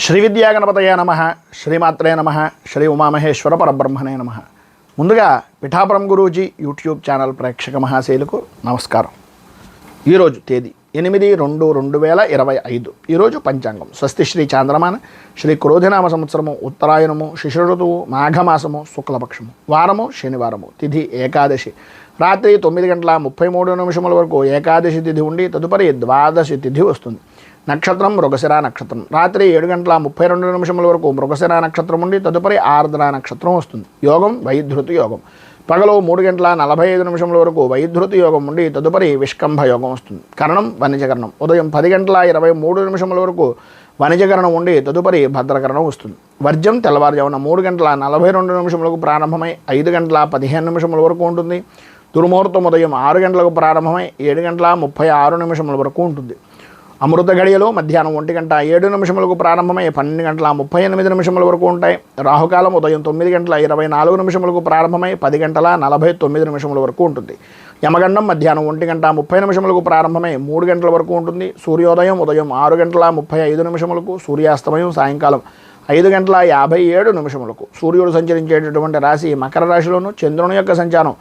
శ్రీ విద్యాగణపతయ నమః, శ్రీమాత్రే నమః, శ్రీ ఉమామహేశ్వర పరబ్రహ్మణే నమః. ముందుగా పిఠాపురం గురూజీ యూట్యూబ్ ఛానల్ ప్రేక్షక మహాశైలకు నమస్కారం. ఈరోజు తేదీ 8/2/2025. ఈరోజు పంచాంగం స్వస్తి శ్రీ చాంద్రమాన శ్రీ క్రోధినామ సంవత్సరము, ఉత్తరాయణము, శిశిర ఋతువు, మాఘమాసము, శుక్లపక్షము, వారము శనివారము, తిథి ఏకాదశి. రాత్రి 9:33 వరకు ఏకాదశి తిథి ఉండి తదుపరి ద్వాదశి తిథి వస్తుంది. నక్షత్రం మృగశిర నక్షత్రం. రాత్రి 7:32 వరకు మృగశిర నక్షత్రం ఉండి తదుపరి ఆర్ద్ర నక్షత్రం వస్తుంది. యోగం వైధృతి యోగం. పగలు 3:45 వరకు వైధృతి యోగం ఉండి తదుపరి విష్కంభ యోగం వస్తుంది. కరణం వనిజకరణం. ఉదయం 10:23 వరకు వనిజకరణం ఉండి తదుపరి భద్రకరణం వస్తుంది. వర్జ్యం తెల్లవారుజామున 3:42 ప్రారంభమై 5:15 వరకు ఉంటుంది. దుర్ముహూర్తం ఉదయం 6 గంటలకు ప్రారంభమై 7:36 వరకు ఉంటుంది. అమృత గడియలు మధ్యాహ్నం 1:07 ప్రారంభమై 12:38 వరకు ఉంటాయి. రాహుకాలం ఉదయం 9:24 ప్రారంభమై 10:49 వరకు ఉంటుంది. యమగండం మధ్యాహ్నం 1:30 ప్రారంభమై 3 గంటల వరకు ఉంటుంది. సూర్యోదయం ఉదయం 6:35 సూర్యాస్తమయం సాయంకాలం 5:57 సూర్యుడు సంచరించేటటువంటి రాశి మకర రాశిలోను, చంద్రుని యొక్క సంచారం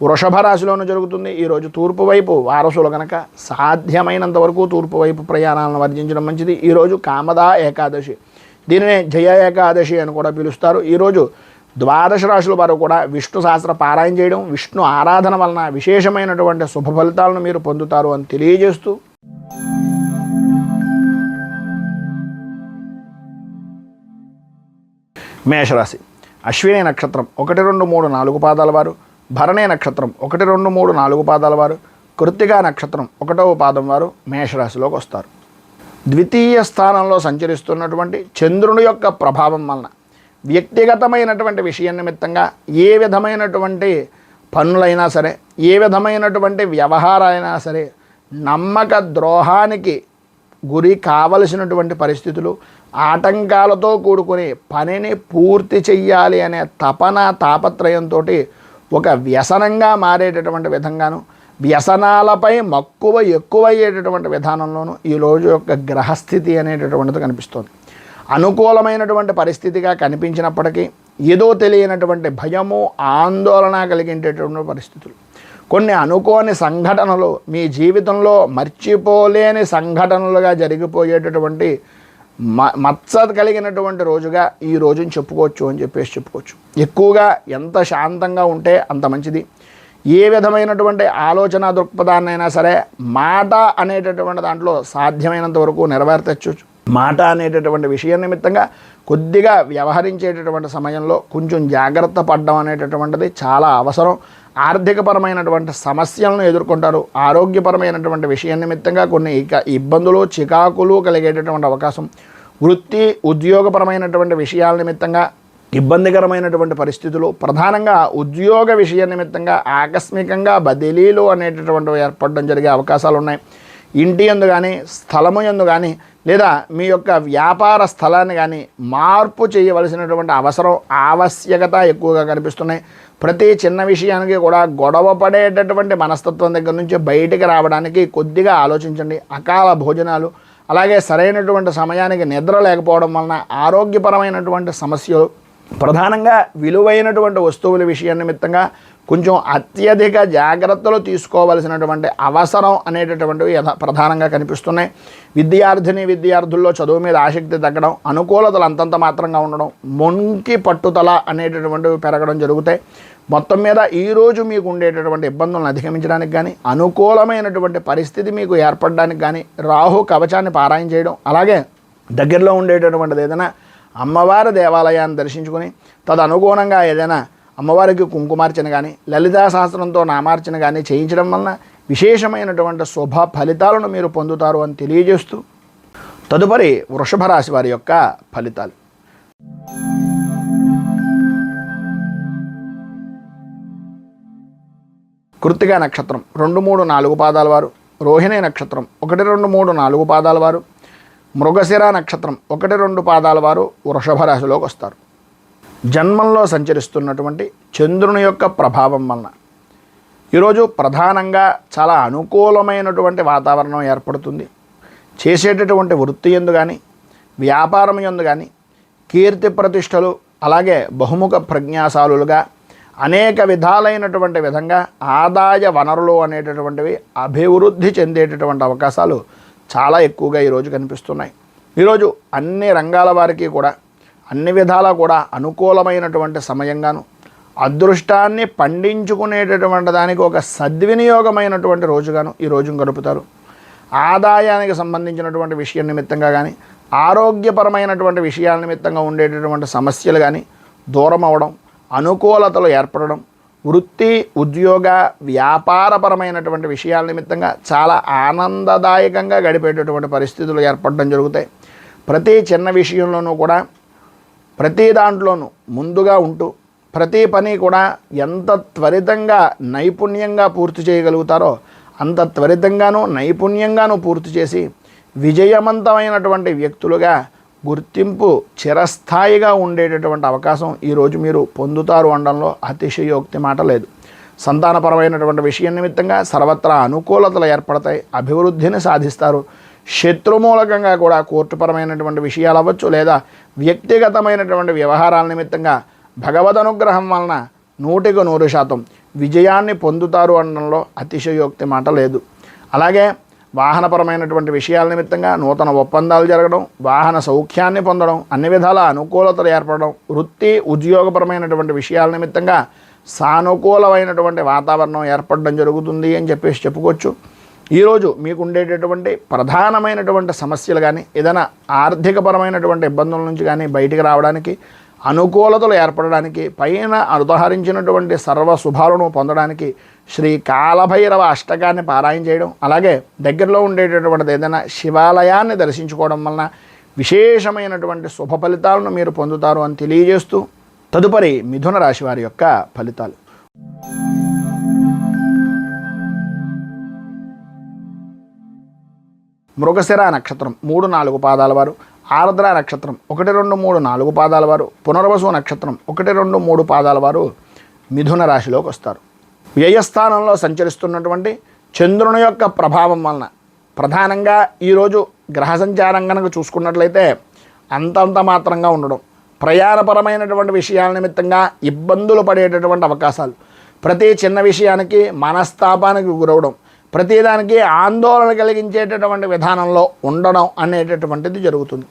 వృషభ రాశిలోనూ జరుగుతుంది. ఈరోజు తూర్పు వైపు వారసులు కనుక సాధ్యమైనంత వరకు తూర్పు వైపు ప్రయాణాలను వర్జించడం మంచిది. ఈరోజు కామదా ఏకాదశి, దీనినే జయ ఏకాదశి అని కూడా పిలుస్తారు. ఈరోజు ద్వాదశ రాశుల వారు కూడా విష్ణు సహస్ర పారాయణ చేయడం, విష్ణు ఆరాధన వలన విశేషమైనటువంటి శుభ ఫలితాలను మీరు పొందుతారు అని తెలియజేస్తూ, మేషరాశి. అశ్విని నక్షత్రం 1, 2, 3, 4 పాదాల వారు, భరణే నక్షత్రం 1, 2, 3, 4 పాదాల వారు, కృత్తికా నక్షత్రం 1వ పాదం వారు మేషరాశిలోకి వస్తారు. ద్వితీయ స్థానంలో సంచరిస్తున్నటువంటి చంద్రుని యొక్క ప్రభావం వలన వ్యక్తిగతమైనటువంటి విషయం నిమిత్తంగా ఏ విధమైనటువంటి పనులైనా సరే, ఏ విధమైనటువంటి వ్యవహారాలైనా సరే నమ్మక ద్రోహానికి గురి కావలసినటువంటి పరిస్థితులు, ఆటంకాలతో కూడుకుని పనిని పూర్తి చెయ్యాలి అనే తపన తాపత్రయంతో ఒక వ్యసనంగా మారేటటువంటి విధంగాను, వ్యసనాలపై మక్కువ ఎక్కువయ్యేటటువంటి విధానంలోనూ ఈరోజు యొక్క గ్రహస్థితి అనేటటువంటిది కనిపిస్తుంది. అనుకూలమైనటువంటి పరిస్థితిగా కనిపించినప్పటికీ ఏదో తెలియనటువంటి భయము, ఆందోళన కలిగేటటువంటి పరిస్థితులు, కొన్ని అనుకోని సంఘటనలు మీ జీవితంలో మర్చిపోలేని సంఘటనలుగా జరిగిపోయేటటువంటి మత్స కలిగినటువంటి రోజుగా ఈ రోజుని చెప్పుకోవచ్చు అని చెప్పుకోవచ్చు. ఎక్కువగా ఎంత శాంతంగా ఉంటే అంత మంచిది. ఏ విధమైనటువంటి ఆలోచన దృక్పథాన్నైనా సరే మాట అనేటటువంటి దాంట్లో సాధ్యమైనంత వరకు నెరవేర్చచ్చు. మాట అనేటటువంటి విషయం నిమిత్తంగా కొద్దిగా వ్యవహరించేటటువంటి సమయంలో కొంచెం జాగ్రత్త పడడం అనేటటువంటిది చాలా అవసరం. ఆర్థికపరమైనటువంటి సమస్యలను ఎదుర్కొంటారు. ఆరోగ్యపరమైనటువంటి విషయం నిమిత్తంగా కొన్ని ఇబ్బందులు, చికాకులు కలిగేటటువంటి అవకాశం. వృత్తి ఉద్యోగపరమైనటువంటి విషయాల నిమిత్తంగా ఇబ్బందికరమైనటువంటి పరిస్థితులు, ప్రధానంగా ఉద్యోగ విషయ నిమిత్తంగా ఆకస్మికంగా బదిలీలు అనేటటువంటివి ఏర్పడడం జరిగే అవకాశాలు ఉన్నాయి. ఇంటి యందు కానీ, స్థలము యందు కానీ, లేదా మీ యొక్క వ్యాపార స్థలాన్ని కానీ మార్పు చేయవలసినటువంటి అవసరం, ఆవశ్యకత ఎక్కువగా కనిపిస్తున్నాయి. ప్రతి చిన్న విషయానికి కూడా గొడవ పడేటటువంటి మనస్తత్వం దగ్గర నుంచి బయటికి రావడానికి కొద్దిగా ఆలోచించండి. అకాల భోజనాలు, అలాగే సరైనటువంటి సమయానికి నిద్ర లేకపోవడం వలన ఆరోగ్యపరమైనటువంటి సమస్యలు, ప్రధానంగా విలువైనటువంటి వస్తువుల విషయం నిమిత్తంగా కొంచెం అత్యధిక జాగ్రత్తలు తీసుకోవలసినటువంటి అవసరం అనేటటువంటివి ప్రధానంగా కనిపిస్తున్నాయి. విద్యార్థుల్లో చదువు మీద ఆసక్తి తగ్గడం, అనుకూలతలు అంతంత మాత్రంగా ఉండడం, మొంకి పట్టుదల అనేటటువంటివి పెరగడం జరుగుతాయి. మొత్తం మీద ఈరోజు మీకు ఉండేటటువంటి ఇబ్బందులను అధిగమించడానికి కానీ, అనుకూలమైనటువంటి పరిస్థితి మీకు ఏర్పడడానికి కానీ రాహు కవచాన్ని పారాయణ చేయడం, అలాగే దగ్గరలో ఉండేటటువంటిది ఏదైనా అమ్మవారి దేవాలయాన్ని దర్శించుకొని తదనుగుణంగా ఏదైనా అమ్మవారికి కుంకుమార్చన కానీ, లలితా సహస్రంతో నామార్చన కానీ చేయించడం వలన విశేషమైనటువంటి శుభ ఫలితాలను మీరు పొందుతారు అని తెలియజేస్తూ, తదుపరి వృషభ రాశి వారి యొక్క ఫలితాలు. కృత్తికా నక్షత్రం 2, 3, 4 పాదాల వారు, రోహిణి నక్షత్రం 1, 2, 3, 4 పాదాల వారు, మృగశిర నక్షత్రం 1, 2 పాదాల వారు వృషభ రాశిలోకి వస్తారు. జన్మంలో సంచరిస్తున్నటువంటి చంద్రుని యొక్క ప్రభావం వలన ఈరోజు ప్రధానంగా చాలా అనుకూలమైనటువంటి వాతావరణం ఏర్పడుతుంది. చేసేటటువంటి వృత్తి యందు కానీ, వ్యాపారం యందు కానీ కీర్తి ప్రతిష్టలు, అలాగే బహుముఖ ప్రజ్ఞాశాలులుగా అనేక విధాలైనటువంటి విధంగా ఆదాయ వనరులు అనేటటువంటివి అభివృద్ధి చెందేటటువంటి అవకాశాలు చాలా ఎక్కువగా ఈరోజు కనిపిస్తున్నాయి. ఈరోజు అన్ని రంగాల వారికి కూడా అన్ని విధాలా కూడా అనుకూలమైనటువంటి సమయంగాను, అదృష్టాన్ని పండించుకునేటటువంటి దానికి ఒక సద్వినియోగమైనటువంటి రోజుగాను ఈ రోజు గడుపుతారు. ఆదాయానికి సంబంధించినటువంటి విషయం నిమిత్తంగా కానీ, ఆరోగ్యపరమైనటువంటి విషయాల నిమిత్తంగా ఉండేటటువంటి సమస్యలు కానీ దూరం అవ్వడం, అనుకూలతలు ఏర్పడడం, వృత్తి ఉద్యోగ వ్యాపారపరమైనటువంటి విషయాల నిమిత్తంగా చాలా ఆనందదాయకంగా గడిపేటటువంటి పరిస్థితులు ఏర్పడడం జరుగుతాయి. ప్రతి చిన్న విషయంలోనూ కూడా ప్రతి దాంట్లోనూ ముందుగా ఉంటూ ప్రతి పని కూడా ఎంత త్వరితంగా నైపుణ్యంగా పూర్తి చేయగలుగుతారో అంత త్వరితంగానూ నైపుణ్యంగానూ పూర్తి చేసి విజయవంతమైనటువంటి వ్యక్తులుగా గుర్తింపు చిరస్థాయిగా ఉండేటటువంటి అవకాశం ఈరోజు మీరు పొందుతారు అనడంలో అతిశయోక్తి మాట లేదు. సంతానపరమైనటువంటి విషయం నిమిత్తంగా సర్వత్రా అనుకూలతలు ఏర్పడతాయి, అభివృద్ధిని సాధిస్తారు. శత్రుమూలకంగా కూడా కోర్టుపరమైనటువంటి విషయాలు అవ్వచ్చు, లేదా వ్యక్తిగతమైనటువంటి వ్యవహారాల నిమిత్తంగా భగవద్ అనుగ్రహం వలన 100% విజయాన్ని పొందుతారు అనడంలో అతిశయోక్తి మాట లేదు. అలాగే వాహనపరమైనటువంటి విషయాల నిమిత్తంగా నూతన ఒప్పందాలు జరగడం, వాహన సౌఖ్యాన్ని పొందడం, అన్ని విధాల అనుకూలతలు ఏర్పడడం, వృత్తి ఉద్యోగపరమైనటువంటి విషయాల నిమిత్తంగా సానుకూలమైనటువంటి వాతావరణం ఏర్పడడం జరుగుతుంది అని చెప్పేసి చెప్పుకోవచ్చు. ఈరోజు మీకు ఉండేటటువంటి ప్రధానమైనటువంటి సమస్యలు కానీ, ఏదైనా ఆర్థికపరమైనటువంటి ఇబ్బందుల నుంచి కానీ బయటికి రావడానికి, అనుకూలతలు ఏర్పడడానికి, పైన ఉదహరించినటువంటి సర్వ శుభాలను పొందడానికి శ్రీ కాలభైరవ అష్టకాన్ని పారాయణ చేయడం, అలాగే దగ్గరలో ఉండేటటువంటిది ఏదైనా శివాలయాన్ని దర్శించుకోవడం వలన విశేషమైనటువంటి శుభ ఫలితాలను మీరు పొందుతారు అని తెలియజేస్తూ, తదుపరి మిథున రాశి వారి యొక్క ఫలితాలు. మృగశిర నక్షత్రం 3-4 పాదాల వారు, ఆర్ద్ర నక్షత్రం 1, 2, 3, 4 పాదాల వారు, పునర్వసు నక్షత్రం 1, 2, 3 పాదాల వారు మిథున రాశిలోకి వస్తారు. వ్యయస్థానంలో సంచరిస్తున్నటువంటి చంద్రుని యొక్క ప్రభావం వలన ప్రధానంగా ఈరోజు గ్రహ సంచారం కనుక చూసుకున్నట్లయితే అంతంత మాత్రంగా ఉండడం, ప్రయాణపరమైనటువంటి విషయాల నిమిత్తంగా ఇబ్బందులు పడేటటువంటి అవకాశాలు, ప్రతి చిన్న విషయానికి మనస్తాపానికి గురవడం, ప్రతిదానికి ఆందోళన కలిగించేటటువంటి విధానంలో ఉండడం అనేటటువంటిది జరుగుతుంది.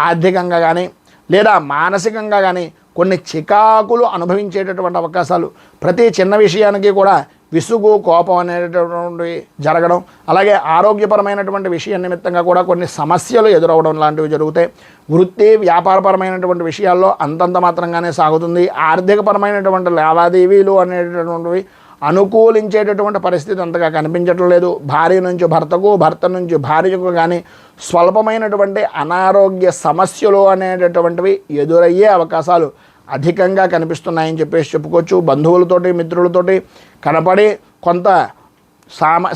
ఆర్థికంగా కానీ లేదా మానసికంగా కానీ కొన్ని చికాకులు అనుభవించేటటువంటి అవకాశాలు, ప్రతి చిన్న విషయానికి కూడా విసుగు కోపం అనేటటువంటివి జరగడం, అలాగే ఆరోగ్యపరమైనటువంటి విషయం నిమిత్తంగా కూడా కొన్ని సమస్యలు ఎదురవడం లాంటివి జరుగుతాయి. వృత్తి వ్యాపారపరమైనటువంటి విషయాల్లో అంతంత మాత్రంగానే సాగుతుంది. ఆర్థికపరమైనటువంటి లావాదేవీలు అనేటటువంటివి అనుకూలించేటటువంటి పరిస్థితి అంతగా కనిపించటం లేదు. భార్య నుంచి భర్తకు, భర్త నుంచి భార్యకు కానీ స్వల్పమైనటువంటి అనారోగ్య సమస్యలు అనేటటువంటివి ఎదురయ్యే అవకాశాలు అధికంగా కనిపిస్తున్నాయని చెప్పేసి చెప్పుకోవచ్చు. బంధువులతోటి మిత్రులతోటి కనపడి కొంత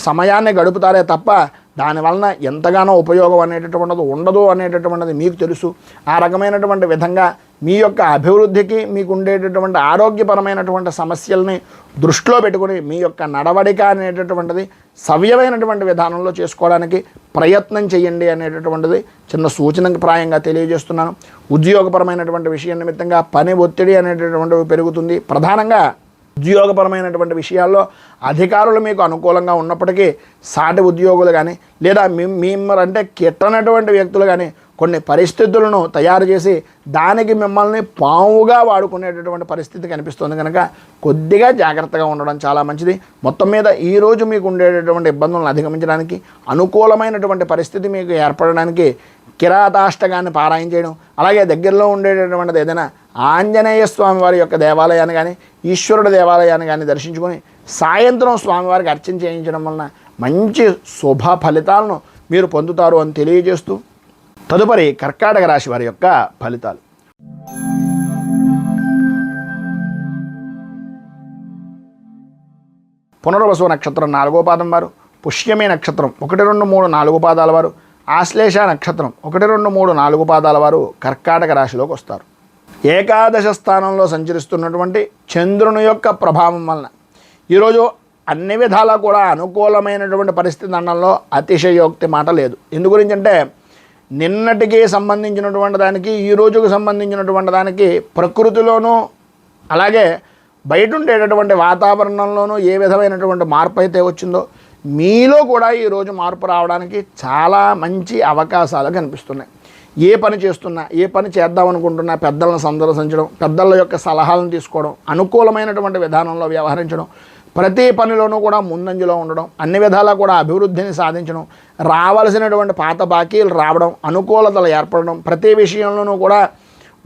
సమయాన్ని గడుపుతారే తప్ప దానివలన ఎంతగానో ఉపయోగం అనేటటువంటిది ఉండదు అనేటటువంటిది మీకు తెలుసు. ఆ రకమైనటువంటి విధంగా మీ యొక్క అభివృద్ధికి, మీకు ఉండేటటువంటి ఆరోగ్యపరమైనటువంటి సమస్యల్ని దృష్టిలో పెట్టుకుని మీ యొక్క నడవడిక అనేటటువంటిది సవ్యమైనటువంటి విధానంలో చేసుకోవడానికి ప్రయత్నం చేయండి అనేటటువంటిది చిన్న సూచనకు ప్రాయంగా తెలియజేస్తున్నాను. ఉద్యోగపరమైనటువంటి విషయం నిమిత్తంగా పని ఒత్తిడి అనేటటువంటివి పెరుగుతుంది. ప్రధానంగా ఉద్యోగపరమైనటువంటి విషయాల్లో అధికారులు మీకు అనుకూలంగా ఉన్నప్పటికీ సాటి ఉద్యోగులు కానీ లేదా మిమ్మల్ని కిట్టనటువంటి వ్యక్తులు కానీ కొన్ని పరిస్థితులను తయారు చేసి దానికి మిమ్మల్ని పావుగా వాడుకునేటటువంటి పరిస్థితి కనిపిస్తుంది. కనుక కొద్దిగా జాగ్రత్తగా ఉండడం చాలా మంచిది. మొత్తం మీద ఈరోజు మీకు ఉండేటటువంటి ఇబ్బందులను అధిగమించడానికి, అనుకూలమైనటువంటి పరిస్థితి మీకు ఏర్పడడానికి కిరాతాష్టకాన్ని పారాయణ చేయడం, అలాగే దగ్గరలో ఉండేటటువంటిది ఏదైనా ఆంజనేయ స్వామి వారి యొక్క దేవాలయాన్ని కానీ ఈశ్వరుడు దేవాలయాన్ని కానీ దర్శించుకొని సాయంత్రం స్వామివారికి అర్చన చేయించడం వలన మంచి శుభ ఫలితాలను మీరు పొందుతారు అని తెలియజేస్తూ, తదుపరి కర్కాటక రాశి వారి యొక్క ఫలితాలు. పునర్వసు నక్షత్రం 4వ పాదం వారు, పుష్యమి నక్షత్రం 1, 2, 3, 4 పాదాల వారు, ఆశ్లేష నక్షత్రం 1, 2, 3, 4 పాదాల వారు కర్కాటక రాశిలోకి వస్తారు. ఏకాదశ స్థానంలో సంచరిస్తున్నటువంటి చంద్రుని యొక్క ప్రభావం వలన ఈరోజు అన్ని విధాలా కూడా అనుకూలమైనటువంటి పరిస్థితి అనడంలో అతిశయోక్తి మాట లేదు. ఎందు గురించి అంటే నిన్నటికి సంబంధించినటువంటి దానికి ఈ రోజుకు సంబంధించినటువంటి దానికి ప్రకృతిలోనూ అలాగే బయట ఉండేటటువంటి వాతావరణంలోనూ ఏ విధమైనటువంటి మార్పు అయితే వచ్చిందో మీలో కూడా ఈరోజు మార్పు రావడానికి చాలా మంచి అవకాశాలు కనిపిస్తున్నాయి. ఏ పని చేస్తున్నా, ఏ పని చేద్దాం అనుకుంటున్నా పెద్దలను సందర్శించడం, పెద్దల యొక్క సలహాలను తీసుకోవడం, అనుకూలమైనటువంటి విధానంలో వ్యవహరించడం, ప్రతి పనిలోనూ కూడా ముందంజలో ఉండడం, అన్ని విధాలా కూడా అభివృద్ధిని సాధించడం, రావాల్సినటువంటి పాత బాకీలు రావడం, అనుకూలతలు ఏర్పడడం, ప్రతి విషయంలోనూ కూడా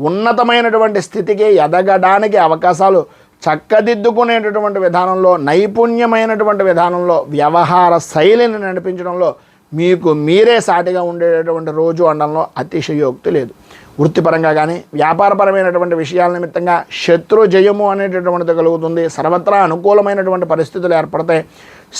ఉన్నతమైనటువంటి స్థితికి ఎదగడానికి అవకాశాలు, చక్కదిద్దుకునేటటువంటి విధానంలో, నైపుణ్యమైనటువంటి విధానంలో, వ్యవహార శైలిని నడిపించడంలో మీకు మీరే సాటిగా ఉండేటటువంటి రోజు అనడంలో అతిశయోక్తి లేదు. వృత్తిపరంగా కానీ వ్యాపారపరమైనటువంటి విషయాల నిమిత్తంగా శత్రు జయము అనేటటువంటిది కలుగుతుంది. సర్వత్రా అనుకూలమైనటువంటి పరిస్థితులు ఏర్పడతాయి.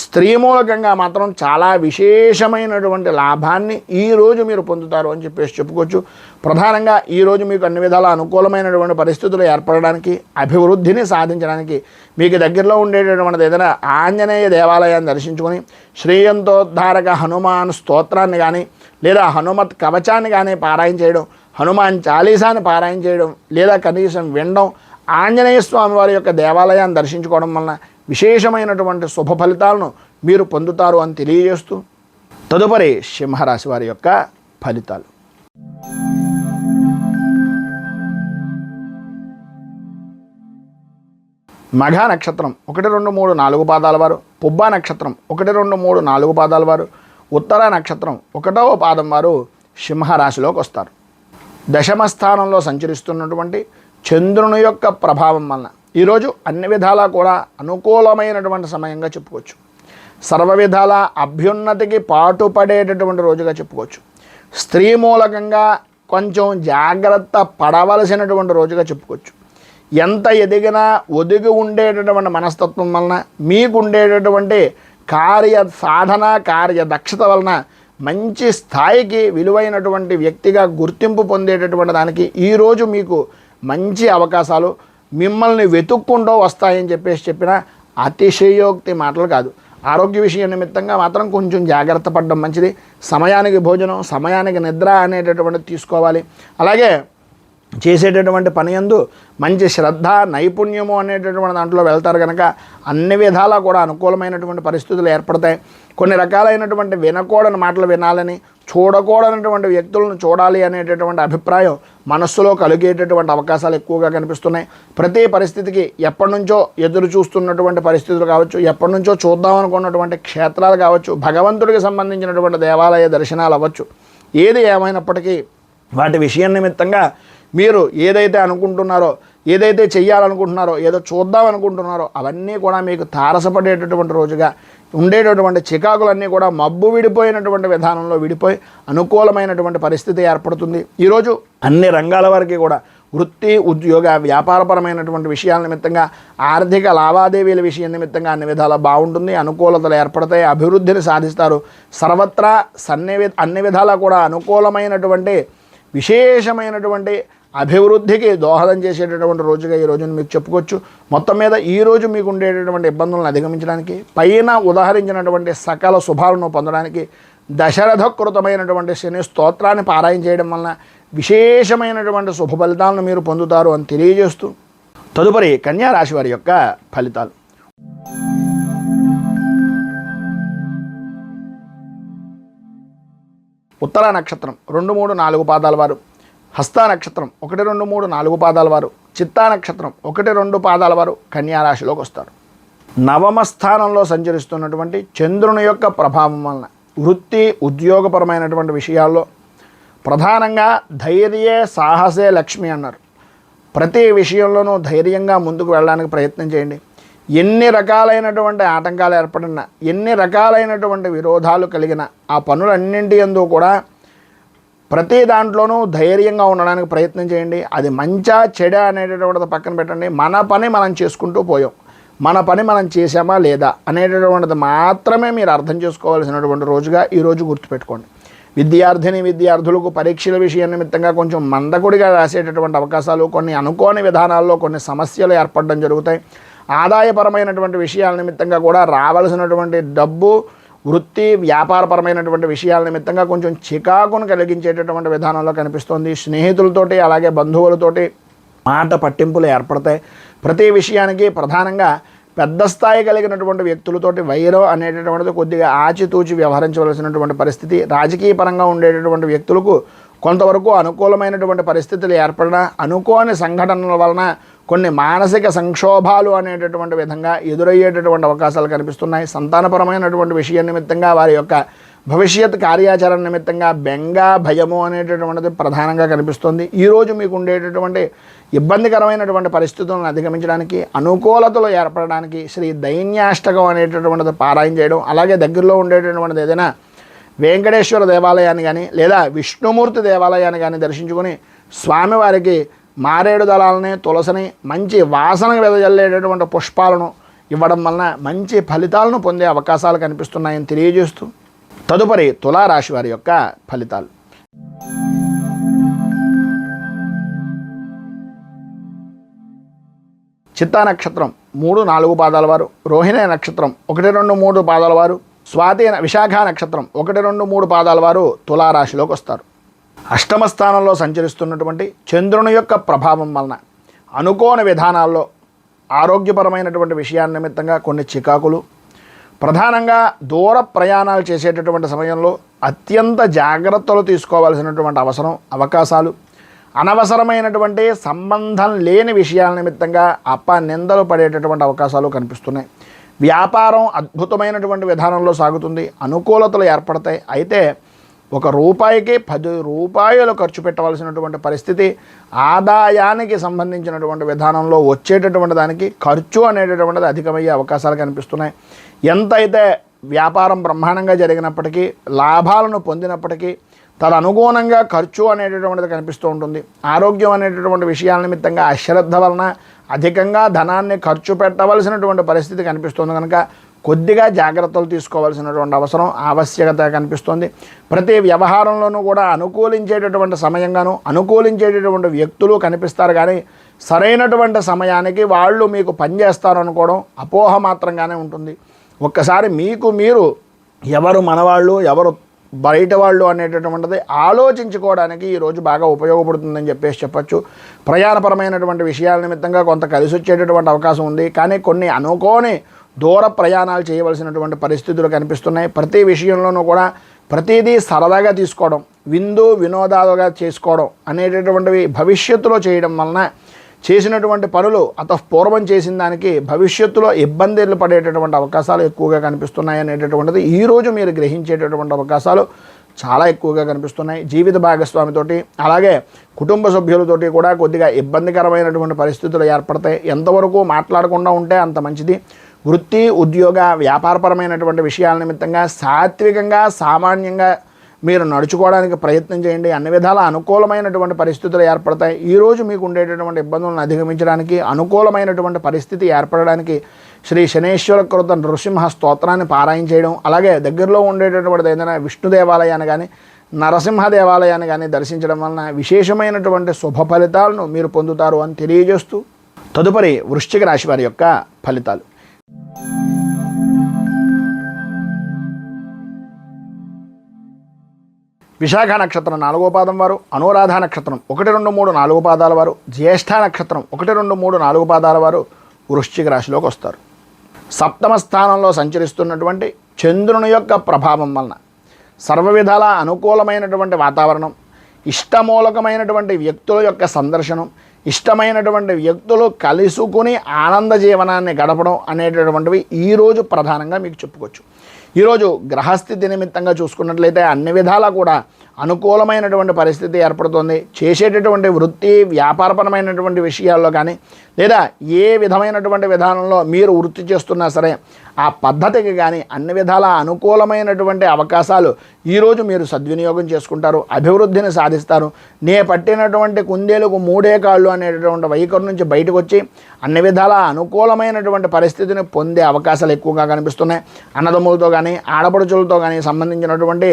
స్త్రీ మూలకంగా మాత్రం చాలా విశేషమైనటువంటి లాభాన్ని ఈరోజు మీరు పొందుతారు అని చెప్పేసి చెప్పుకోవచ్చు. ప్రధానంగా ఈరోజు మీకు అన్ని విధాల అనుకూలమైనటువంటి పరిస్థితులు ఏర్పడడానికి, అభివృద్ధిని సాధించడానికి మీకు దగ్గరలో ఉండేటటువంటిది ఏదైనా ఆంజనేయ దేవాలయాన్ని దర్శించుకొని శ్రేయంతోద్ధారక హనుమాన్ స్తోత్రాన్ని కానీ లేదా హనుమత్ కవచాన్ని కానీ పారాయణ చేయడం, హనుమాన్ చాలీసాని పారాయణ చేయడం లేదా కనీసం వినడం, ఆంజనేయ స్వామి వారి యొక్క దేవాలయాన్ని దర్శించుకోవడం వలన విశేషమైనటువంటి శుభ ఫలితాలను మీరు పొందుతారు అని తెలియజేస్తూ తదుపరి సింహరాశి వారి యొక్క ఫలితాలు. మఘ నక్షత్రం 1, 2, 3, 4 పాదాల వారు, పుబ్బ నక్షత్రం 1, 2, 3, 4 పాదాల వారు, ఉత్తర నక్షత్రం 1వ పాదం వారు సింహరాశిలోకి వస్తారు. దశమ స్థానంలో సంచరిస్తున్నటువంటి చంద్రుని యొక్క ప్రభావం వలన ఈరోజు అన్ని విధాలా కూడా అనుకూలమైనటువంటి సమయంగా చెప్పుకోవచ్చు. సర్వ విధాల అభ్యున్నతికి పాటుపడేటటువంటి రోజుగా చెప్పుకోవచ్చు. స్త్రీ మూలకంగా కొంచెం జాగ్రత్త పడవలసినటువంటి రోజుగా చెప్పుకోవచ్చు. ఎంత ఎదిగినా ఒదిగి ఉండేటటువంటి మనస్తత్వం వలన మీకు ఉండేటటువంటి కార్య సాధన, కార్య దక్షత వలన మంచి స్థాయికి విలువైనటువంటి వ్యక్తిగా గుర్తింపు పొందేటటువంటి దానికి ఈరోజు మీకు మంచి అవకాశాలు మిమ్మల్ని వెతుక్కుంటూ వస్తాయని చెప్పిన అతిశయోక్తి మాటలు కాదు. ఆరోగ్య విషయం నిమిత్తంగా మాత్రం కొంచెం జాగ్రత్త పడడం మంచిది. సమయానికి భోజనం, సమయానికి నిద్ర అనేటటువంటిది తీసుకోవాలి. అలాగే చేసేటటువంటి పని యందు మంచి శ్రద్ధ, నైపుణ్యము అనేటటువంటి దాంట్లో వెళ్తారు కనుక అన్ని విధాలా కూడా అనుకూలమైనటువంటి పరిస్థితులు ఏర్పడతాయి. కొన్ని రకాలైనటువంటి వినకూడని మాటలు వినాలని, చూడకూడనటువంటి వ్యక్తులను చూడాలి అనేటటువంటి అభిప్రాయం మనస్సులో కలిగేటటువంటి అవకాశాలు ఎక్కువగా కనిపిస్తున్నాయి. ప్రతి పరిస్థితికి ఎప్పటి నుంచో ఎదురు చూస్తున్నటువంటి పరిస్థితులు కావచ్చు, ఎప్పటి నుంచో చూద్దాం అనుకున్నటువంటి క్షేత్రాలు కావచ్చు, భగవంతుడికి సంబంధించినటువంటి దేవాలయ దర్శనాలు అవ్వచ్చు, ఏది ఏమైనప్పటికీ వాటి విషయం నిమిత్తంగా మీరు ఏదైతే అనుకుంటున్నారో, ఏదైతే చెయ్యాలనుకుంటున్నారో, ఏదో చూద్దాం అనుకుంటున్నారో అవన్నీ కూడా మీకు తారసపడేటటువంటి రోజుగా ఉండేటటువంటి చికాకులన్నీ కూడా మబ్బు విడిపోయినటువంటి విధానంలో విడిపోయి అనుకూలమైనటువంటి పరిస్థితి ఏర్పడుతుంది. ఈరోజు అన్ని రంగాల వారికి కూడా వృత్తి, ఉద్యోగ, వ్యాపారపరమైనటువంటి విషయాల నిమిత్తంగా, ఆర్థిక లావాదేవీల విషయం నిమిత్తంగా అన్ని విధాలా బాగుంటుంది. అనుకూలతలు ఏర్పడతాయి, అభివృద్ధిని సాధిస్తారు. సర్వత్రా అన్ని విధాలా కూడా అనుకూలమైనటువంటి విశేషమైనటువంటి అభివృద్ధికి దోహదం చేసేటటువంటి రోజుగా ఈ రోజును మీకు చెప్పుకోవచ్చు. మొత్తం మీద ఈరోజు మీకు ఉండేటటువంటి ఇబ్బందులను అధిగమించడానికి, పైన ఉదాహరించినటువంటి సకల శుభాలను పొందడానికి దశరథకృతమైనటువంటి శని స్తోత్రాన్ని పారాయణ చేయడం వలన విశేషమైనటువంటి శుభ ఫలితాలను మీరు పొందుతారు అని తెలియజేస్తూ తదుపరి కన్యా రాశి వారి యొక్క ఫలితాలు. ఉత్తర నక్షత్రం 2, 3, 4 పాదాల వారు, హస్త నక్షత్రం 1, 2, 3, 4 పాదాల వారు, చిత్తా నక్షత్రం 1, 2 పాదాల వారు కన్యా రాశిలోకి వస్తారు. నవమ స్థానంలో సంచరిస్తున్నటువంటి చంద్రుని యొక్క ప్రభావం వలన వృత్తి, ఉద్యోగపరమైనటువంటి విషయాల్లో ప్రధానంగా ధైర్యే సాహసే లక్ష్మి అన్నారు. ప్రతి విషయంలోనూ ధైర్యంగా ముందుకు వెళ్ళడానికి ప్రయత్నం చేయండి. ఎన్ని రకాలైనటువంటి ఆటంకాలు ఏర్పడినా, ఎన్ని రకాలైనటువంటి విరోధాలు కలిగిన ఆ పనులన్నింటి యందు కూడా ప్రతి దాంట్లోనూ ధైర్యంగా ఉండడానికి ప్రయత్నం చేయండి. అది మంచా చెడా అనేటటువంటిది పక్కన పెట్టండి. మన పని మనం చేసుకుంటూ పోయాం, మన పని మనం చేసామా లేదా అనేటటువంటిది మాత్రమే మీరు అర్థం చేసుకోవాల్సినటువంటి రోజుగా ఈరోజు గుర్తుపెట్టుకోండి. విద్యార్థులకు పరీక్షల విషయం నిమిత్తంగా కొంచెం మందకొడిగా రాసేటటువంటి అవకాశాలు, కొన్ని అనుకోని విధానాల్లో కొన్ని సమస్యలు ఏర్పడడం జరుగుతాయి. ఆదాయపరమైనటువంటి విషయాల నిమిత్తంగా కూడా రావాల్సినటువంటి డబ్బు వృత్తి వ్యాపారపరమైనటువంటి విషయాల నిమిత్తంగా కొంచెం చికాకును కలిగించేటటువంటి విధానంలో కనిపిస్తోంది. స్నేహితులతోటి అలాగే బంధువులతోటి మాట పట్టింపులు ఏర్పడతాయి. ప్రతి విషయానికి ప్రధానంగా పెద్ద స్థాయి కలిగినటువంటి వ్యక్తులతోటి వైరం అనేటటువంటిది కొద్దిగా ఆచితూచి వ్యవహరించవలసినటువంటి పరిస్థితి. రాజకీయ పరంగా ఉండేటటువంటి వ్యక్తులకు కొంతవరకు అనుకూలమైనటువంటి పరిస్థితులు ఏర్పడినా అనుకోని సంఘటనల వలన కొన్ని మానసిక సంక్షోభాలు అనేటటువంటి విధంగా ఎదురయ్యేటటువంటి అవకాశాలు కనిపిస్తున్నాయి. సంతానపరమైనటువంటి విషయం నిమిత్తంగా వారి యొక్క భవిష్యత్ కార్యాచరణ నిమిత్తంగా బెంగ భయము అనేటటువంటిది ప్రధానంగా కనిపిస్తుంది. ఈరోజు మీకు ఉండేటటువంటి ఇబ్బందికరమైనటువంటి పరిస్థితులను అధిగమించడానికి అనుకూలతలు ఏర్పడడానికి శ్రీ దైన్యాష్టకం అనేటటువంటిది పారాయణ చేయడం, అలాగే దగ్గరలో ఉండేటటువంటిది ఏదైనా వెంకటేశ్వర దేవాలయాన్ని కానీ లేదా విష్ణుమూర్తి దేవాలయాన్ని కానీ దర్శించుకొని స్వామివారికి మారేడు దళాలని తులసిని మంచి వాసన వెదజల్లేటటువంటి పుష్పాలను ఇవ్వడం వలన మంచి ఫలితాలను పొందే అవకాశాలు కనిపిస్తున్నాయని తెలియజేస్తూ తదుపరి తులారాశి వారి యొక్క ఫలితాలు. చిత్తా నక్షత్రం 3-4 పాదాల వారు, రోహిణి నక్షత్రం 1-2-3 పాదాల వారు, స్వాతి విశాఖ నక్షత్రం 1-2-3 పాదాల వారు తులారాశిలోకి వస్తారు. అష్టమ స్థానంలో సంచరిస్తున్నటువంటి చంద్రుని యొక్క ప్రభావం వలన అనుకోని విధానాల్లో ఆరోగ్యపరమైనటువంటి విషయాల నిమిత్తంగా కొన్ని చికాకులు, ప్రధానంగా దూర ప్రయాణాలు చేసేటటువంటి సమయంలో అత్యంత జాగ్రత్తలు తీసుకోవాల్సినటువంటి అవకాశాలు, అనవసరమైనటువంటి సంబంధం లేని విషయాల నిమిత్తంగా నిందలు పడేటటువంటి అవకాశాలు కనిపిస్తున్నాయి. వ్యాపారం అద్భుతమైనటువంటి విధానంలో సాగుతుంది, అనుకూలతలు ఏర్పడతాయి. అయితే ₹1కి 10 రూపాయలు ఖర్చు పెట్టవలసినటువంటి పరిస్థితి, ఆదాయానికి సంబంధించినటువంటి విధానంలో వచ్చేటటువంటి దానికి ఖర్చు అనేటటువంటిది అధికమయ్యే అవకాశాలు కనిపిస్తున్నాయి. ఎంతైతే వ్యాపారం బ్రహ్మాండంగా జరిగినప్పటికీ లాభాలను పొందినప్పటికీ తదనుగుణంగా ఖర్చు అనేటటువంటిది కనిపిస్తూ ఉంటుంది. ఆరోగ్యం అనేటటువంటి విషయాల నిమిత్తంగా అశ్రద్ధ వలన అధికంగా ధనాన్ని ఖర్చు పెట్టవలసినటువంటి పరిస్థితి కనిపిస్తుంది. కనుక కొద్దిగా జాగ్రత్తలు తీసుకోవాల్సినటువంటి ఆవశ్యకత కనిపిస్తుంది. ప్రతి వ్యవహారంలోనూ కూడా అనుకూలించేటటువంటి సమయంగాను అనుకూలించేటటువంటి వ్యక్తులు కనిపిస్తారు, కానీ సరైనటువంటి సమయానికి వాళ్ళు మీకు పనిచేస్తారు అనుకోవడం అపోహ మాత్రంగానే ఉంటుంది. ఒక్కసారి మీకు మీరు ఎవరు మనవాళ్ళు ఎవరు బయట వాళ్ళు అనేటటువంటిది ఆలోచించుకోవడానికి ఈరోజు బాగా ఉపయోగపడుతుందని చెప్పచ్చు. ప్రయాణపరమైనటువంటి విషయాల నిమిత్తంగా కొంత కలిసి వచ్చేటటువంటి అవకాశం ఉంది, కానీ కొన్ని అనుకోని దూర ప్రయాణాలు చేయవలసినటువంటి పరిస్థితులు కనిపిస్తున్నాయి. ప్రతి విషయంలోనూ కూడా ప్రతిదీ సరదాగా తీసుకోవడం, విందు వినోదాలుగా చేసుకోవడం అనేటటువంటివి భవిష్యత్తులో చేయడం వలన చేసినటువంటి పనులు పూర్వం చేసిన దానికి భవిష్యత్తులో ఇబ్బందులు పడేటటువంటి అవకాశాలు ఎక్కువగా కనిపిస్తున్నాయి అనేటటువంటిది ఈరోజు మీరు గ్రహించేటటువంటి అవకాశాలు చాలా ఎక్కువగా కనిపిస్తున్నాయి. జీవిత భాగస్వామితోటి అలాగే కుటుంబ సభ్యులతోటి కూడా కొద్దిగా ఇబ్బందికరమైనటువంటి పరిస్థితులు ఏర్పడతాయి. ఎంతవరకు మాట్లాడకుండా ఉంటే అంత మంచిది. వృత్తి ఉద్యోగ వ్యాపారపరమైనటువంటి విషయాల నిమిత్తంగా సాత్వికంగా సామాన్యంగా మీరు నడుచుకోవడానికి ప్రయత్నం చేయండి. అన్ని విధాల అనుకూలమైనటువంటి పరిస్థితులు ఏర్పడతాయి. ఈరోజు మీకు ఉండేటటువంటి ఇబ్బందులను అధిగమించడానికి అనుకూలమైనటువంటి పరిస్థితి ఏర్పడడానికి శ్రీ శనేశ్వర కృత నృసింహ స్తోత్రాన్ని పారాయణ చేయడం, అలాగే దగ్గరలో ఉండేటటువంటి ఏదైనా విష్ణు దేవాలయాన్ని కానీ నరసింహ దేవాలయాన్ని కానీ దర్శించడం వలన విశేషమైనటువంటి శుభ ఫలితాలను మీరు పొందుతారు అని తెలియజేస్తూ తదుపరి వృశ్చిక రాశి వారి యొక్క ఫలితాలు. విశాఖ నక్షత్రం 4వ పాదం వారు, అనురాధ నక్షత్రం 1, 2, 3, 4 పాదాల వారు, జ్యేష్ఠ నక్షత్రం 1, 2, 3, 4 పాదాల వారు వృశ్చిక రాశిలోకి వస్తారు. సప్తమ స్థానంలో సంచరిస్తున్నటువంటి చంద్రుని యొక్క ప్రభావం వలన సర్వ విధాల అనుకూలమైనటువంటి వాతావరణం, ఇష్టమూలకమైనటువంటి వ్యక్తుల యొక్క సందర్శనం, ఇష్టమైనటువంటి వ్యక్తులు కలుసుకుని ఆనంద జీవనాన్ని గడపడం అనేటటువంటివి ఈరోజు ప్రధానంగా మీకు చెప్పుకోవచ్చు. ఈరోజు గ్రహస్థితి నిమిత్తంగా చూసుకున్నట్లయితే అన్ని విధాలా కూడా అనుకూలమైనటువంటి పరిస్థితి ఏర్పడుతుంది. చేసేటటువంటి వృత్తి వ్యాపారపరమైనటువంటి విషయాల్లో కానీ లేదా ఏ విధమైనటువంటి విధానంలో మీరు వృత్తి చేస్తున్నా సరే ఆ పద్ధతికి కానీ అన్ని విధాల అనుకూలమైనటువంటి అవకాశాలు ఈరోజు మీరు సద్వినియోగం చేసుకుంటారు, అభివృద్ధిని సాధిస్తారు. నే పట్టినటువంటి కుందేలకు 3 కాళ్ళు అనేటటువంటి వైఖరి నుంచి బయటకు వచ్చి అన్ని విధాల అనుకూలమైనటువంటి పరిస్థితిని పొందే అవకాశాలు ఎక్కువగా కనిపిస్తున్నాయి. అన్నదమ్ములతో కానీ ఆడపడుచులతో కానీ సంబంధించినటువంటి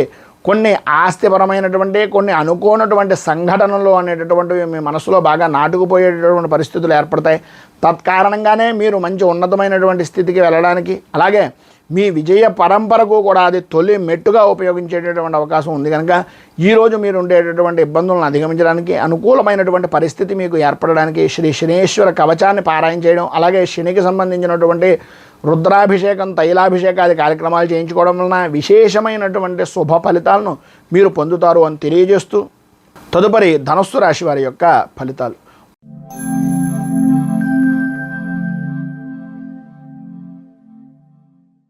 కొన్ని ఆస్తిపరమైనటువంటి కొన్ని అనుకోనటువంటి సంఘటనలు అనేటటువంటివి మీ మనసులో బాగా నాటుకుపోయేటటువంటి పరిస్థితులు ఏర్పడతాయి. తత్కారణంగానే మీరు మంచి ఉన్నతమైనటువంటి స్థితికి వెళ్ళడానికి అలాగే మీ విజయ పరంపరకు కూడా అది తొలి మెట్టుగా ఉపయోగించేటటువంటి అవకాశం ఉంది కనుక ఈరోజు మీరు ఉండేటటువంటి ఇబ్బందులను అధిగమించడానికి అనుకూలమైనటువంటి పరిస్థితి మీకు ఏర్పడడానికి శ్రీ శనేశ్వర కవచాన్ని పారాయణ చేయడం, అలాగే శనికి సంబంధించినటువంటి రుద్రాభిషేకం, తైలాభిషేకాది కార్యక్రమాలు చేయించుకోవడం వలన విశేషమైనటువంటి శుభ ఫలితాలను మీరు పొందుతారు అని తెలియజేస్తూ తదుపరి ధనస్సు రాశి వారి యొక్క ఫలితాలు.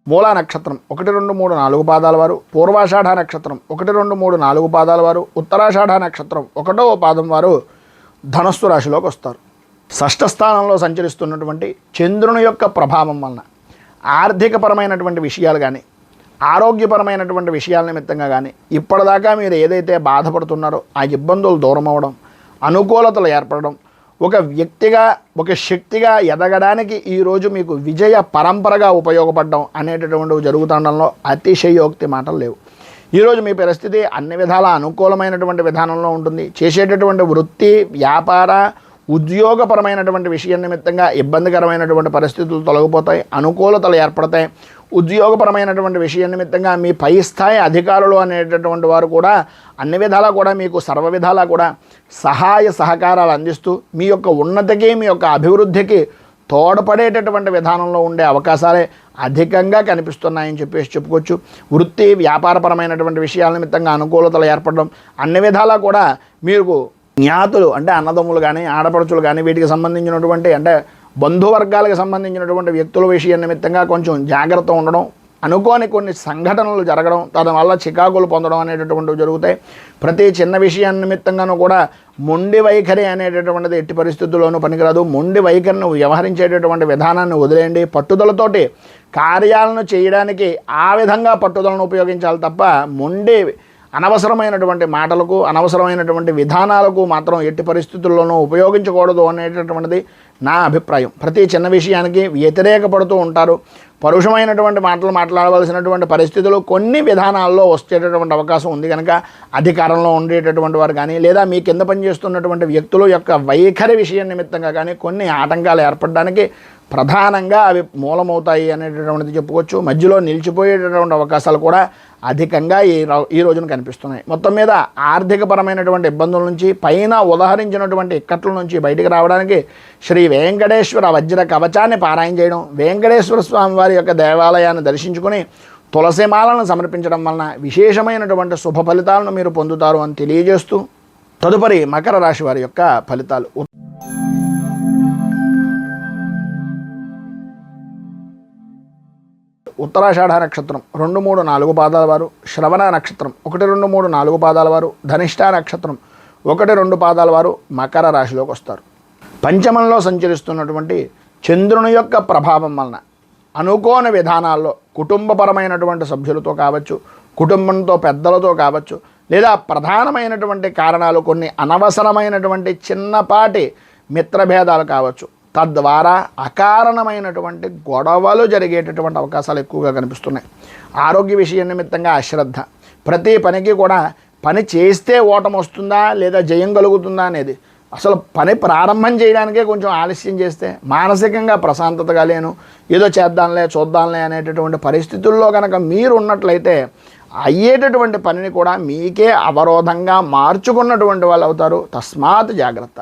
మూలా నక్షత్రం 1, 2, 3, 4 పాదాల వారు, పూర్వాషాఢ నక్షత్రం 1, 2, 3, 4 పాదాల వారు, ఉత్తరాషాఢ నక్షత్రం 1వ పాదం వారు ధనస్సు రాశిలోకి వస్తారు. షష్ఠ స్థానంలో సంచరిస్తున్నటువంటి చంద్రుని యొక్క ప్రభావం వలన ఆర్థికపరమైనటువంటి విషయాలు కానీ, ఆరోగ్యపరమైనటువంటి విషయాల నిమిత్తంగా కానీ ఇప్పటిదాకా మీరు ఏదైతే బాధపడుతున్నారో ఆ ఇబ్బందులు దూరం అవ్వడం, అనుకూలతలు ఏర్పడడం, ఒక వ్యక్తిగా ఒక శక్తిగా ఎదగడానికి ఈరోజు మీకు విజయ పరంపరగా ఉపయోగపడడం అనేటటువంటివి జరుగుతుండడంలో అతిశయోక్తి మాటలు లేవు. ఈరోజు మీ పరిస్థితి అన్ని విధాల అనుకూలమైనటువంటి విధానంలో ఉంటుంది. చేసేటటువంటి వృత్తి, వ్యాపార, ఉద్యోగపరమైనటువంటి విషయం నిమిత్తంగా ఇబ్బందికరమైనటువంటి పరిస్థితులు తొలగిపోతాయి, అనుకూలతలు ఏర్పడతాయి. ఉద్యోగపరమైనటువంటి విషయం నిమిత్తంగా మీ పై స్థాయి అధికారులు అనేటటువంటి వారు కూడా అన్ని విధాలా కూడా మీకు సర్వ విధాలా కూడా సహాయ సహకారాలు అందిస్తూ మీ యొక్క ఉన్నతికి, మీ యొక్క అభివృద్ధికి తోడ్పడేటటువంటి విధానంలో ఉండే అవకాశాలే అధికంగా కనిపిస్తున్నాయని చెప్పేసి చెప్పుకోవచ్చు. వృత్తి, వ్యాపారపరమైనటువంటి విషయాల నిమిత్తంగా అనుకూలతలు ఏర్పడడం, అన్ని విధాలా కూడా మీకు జ్ఞాతులు అంటే అన్నదమ్ములు కానీ, ఆడపడుచులు కానీ, వీటికి సంబంధించినటువంటి అంటే బంధువర్గాలకు సంబంధించినటువంటి వ్యక్తుల విషయం నిమిత్తంగా కొంచెం జాగ్రత్త ఉండడం, అనుకోని కొన్ని సంఘటనలు జరగడం, దానివల్ల చికాకులు పొందడం అనేటటువంటివి జరుగుతాయి. ప్రతి చిన్న విషయాన్ని నిమిత్తంగానూ కూడా మొండి వైఖరి అనేటటువంటిది ఎట్టి పరిస్థితుల్లోనూ పనికిరాదు. మొండి వైఖరిని వ్యవహరించేటటువంటి విధానాన్ని వదిలేయండి. పట్టుదలతోటి కార్యాలను చేయడానికి ఆ విధంగా పట్టుదలను ఉపయోగించాలి తప్ప మొండి అనవసరమైనటువంటి మాటలకు, అనవసరమైనటువంటి విధానాలకు మాత్రం ఎట్టి పరిస్థితుల్లోనూ ఉపయోగించకూడదు అనేటటువంటిది నా అభిప్రాయం. ప్రతి చిన్న విషయానికి వ్యతిరేకపడుతూ ఉంటారు. పరుషమైనటువంటి మాటలు మాట్లాడవలసినటువంటి పరిస్థితులు కొన్ని విధానాల్లో వచ్చేటటువంటి అవకాశం ఉంది కనుక అధికారంలో ఉండేటటువంటి వారు కానీ, లేదా మీ కింద పనిచేస్తున్నటువంటి వ్యక్తుల యొక్క వైఖరి విషయం నిమిత్తంగా కానీ కొన్ని ఆటంకాలు ఏర్పడడానికి ప్రధానంగా అవి మూలమవుతాయి అనేటటువంటిది చెప్పుకోవచ్చు. మధ్యలో నిలిచిపోయేటటువంటి అవకాశాలు కూడా అధికంగా ఈ రోజున కనిపిస్తున్నాయి. మొత్తం మీద ఆర్థికపరమైనటువంటి ఇబ్బందుల నుంచి, పైన ఉదహరించినటువంటి ఇక్కట్ల నుంచి బయటికి రావడానికి శ్రీ వెంకటేశ్వర వజ్ర కవచాన్ని పారాయణ చేయడం, వెంకటేశ్వర స్వామి వారి యొక్క దేవాలయాన్ని దర్శించుకొని తులసిమాలను సమర్పించడం వలన విశేషమైనటువంటి శుభ ఫలితాలను మీరు పొందుతారు అని తెలియజేస్తూ తదుపరి మకర రాశి వారి యొక్క ఫలితాలు. ఉత్తరాషాఢ నక్షత్రం 2, 3, 4 పాదాల వారు, శ్రవణ నక్షత్రం 1, 2, 3, 4 పాదాల వారు, ధనిష్ఠ నక్షత్రం 1, 2 పాదాల వారు మకర రాశిలోకి వస్తారు. పంచమంలో సంచరిస్తున్నటువంటి చంద్రుని యొక్క ప్రభావం వలన అనుకోని విధానాల్లో కుటుంబపరమైనటువంటి సభ్యులతో కావచ్చు, కుటుంబంతో పెద్దలతో కావచ్చు, లేదా ప్రధానమైనటువంటి కారణాలు కొన్ని అనవసరమైనటువంటి చిన్నపాటి మిత్రభేదాలు కావచ్చు, తద్వారా అకారణమైనటువంటి గొడవలు జరిగేటటువంటి అవకాశాలు ఎక్కువగా కనిపిస్తున్నాయి. ఆరోగ్య విషయం నిమిత్తంగా అశ్రద్ధ, ప్రతి పనికి కూడా పని చేస్తే ఓటమి వస్తుందా లేదా జయం కలుగుతుందా అనేది అసలు పని ప్రారంభం చేయడానికే కొంచెం ఆలస్యం చేస్తే మానసికంగా ప్రశాంతతగా లేను, ఏదో చేద్దాంలే చూద్దాంలే అనేటటువంటి పరిస్థితుల్లో కనుక మీరు ఉన్నట్లయితే అయ్యేటటువంటి పనిని కూడా మీకే అవరోధంగా మార్చుకున్నటువంటి వాళ్ళు అవుతారు. తస్మాత్ జాగ్రత్త.